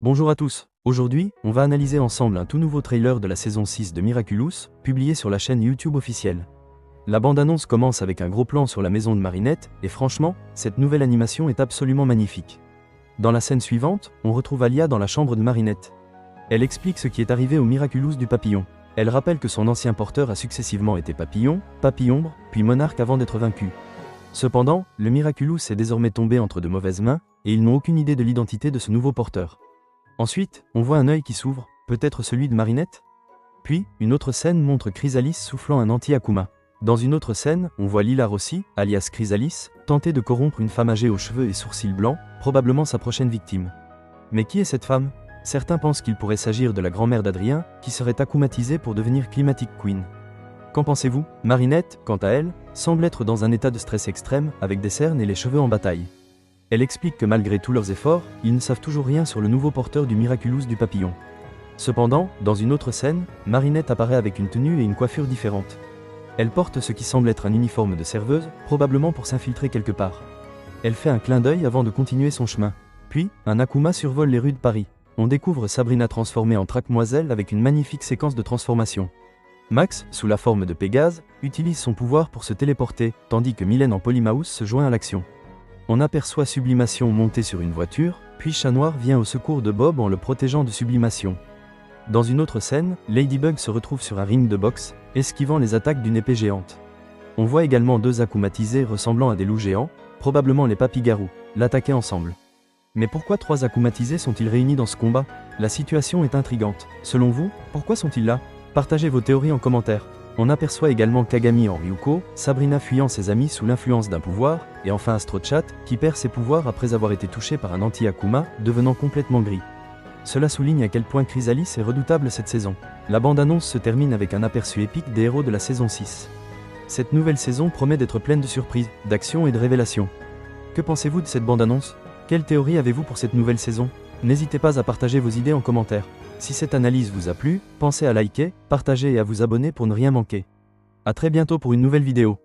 Bonjour à tous, aujourd'hui, on va analyser ensemble un tout nouveau trailer de la saison 6 de Miraculous, publié sur la chaîne YouTube officielle. La bande-annonce commence avec un gros plan sur la maison de Marinette, et franchement, cette nouvelle animation est absolument magnifique. Dans la scène suivante, on retrouve Alia dans la chambre de Marinette. Elle explique ce qui est arrivé au Miraculous du papillon. Elle rappelle que son ancien porteur a successivement été papillon, papillombre, puis monarque avant d'être vaincu. Cependant, le Miraculous est désormais tombé entre de mauvaises mains, et ils n'ont aucune idée de l'identité de ce nouveau porteur. Ensuite, on voit un œil qui s'ouvre, peut-être celui de Marinette. Puis, une autre scène montre Chrysalis soufflant un anti-Akuma. Dans une autre scène, on voit Lila Rossi, alias Chrysalis, tenter de corrompre une femme âgée aux cheveux et sourcils blancs, probablement sa prochaine victime. Mais qui est cette femme? Certains pensent qu'il pourrait s'agir de la grand-mère d'Adrien, qui serait akumatisée pour devenir Climatic Queen. Qu'en pensez-vous? Marinette, quant à elle, semble être dans un état de stress extrême, avec des cernes et les cheveux en bataille. Elle explique que malgré tous leurs efforts, ils ne savent toujours rien sur le nouveau porteur du Miraculous du papillon. Cependant, dans une autre scène, Marinette apparaît avec une tenue et une coiffure différentes. Elle porte ce qui semble être un uniforme de serveuse, probablement pour s'infiltrer quelque part. Elle fait un clin d'œil avant de continuer son chemin. Puis, un Akuma survole les rues de Paris. On découvre Sabrina transformée en Trackmoiselle avec une magnifique séquence de transformation. Max, sous la forme de Pégase, utilise son pouvoir pour se téléporter, tandis que Mylène en Polymouse se joint à l'action. On aperçoit Sublimation monter sur une voiture, puis Chat Noir vient au secours de Bob en le protégeant de Sublimation. Dans une autre scène, Ladybug se retrouve sur un ring de boxe, esquivant les attaques d'une épée géante. On voit également deux akumatisés ressemblant à des loups géants, probablement les papy-garous, l'attaquer ensemble. Mais pourquoi trois akumatisés sont-ils réunis dans ce combat? La situation est intrigante. Selon vous, pourquoi sont-ils là? Partagez vos théories en commentaire. On aperçoit également Kagami en Ryuko, Sabrina fuyant ses amis sous l'influence d'un pouvoir, et enfin Astrochat, qui perd ses pouvoirs après avoir été touché par un anti-Akuma, devenant complètement gris. Cela souligne à quel point Chrysalis est redoutable cette saison. La bande-annonce se termine avec un aperçu épique des héros de la saison 6. Cette nouvelle saison promet d'être pleine de surprises, d'actions et de révélations. Que pensez-vous de cette bande-annonce? Quelle théorie avez-vous pour cette nouvelle saison? N'hésitez pas à partager vos idées en commentaire. Si cette analyse vous a plu, pensez à liker, partager et à vous abonner pour ne rien manquer. À très bientôt pour une nouvelle vidéo.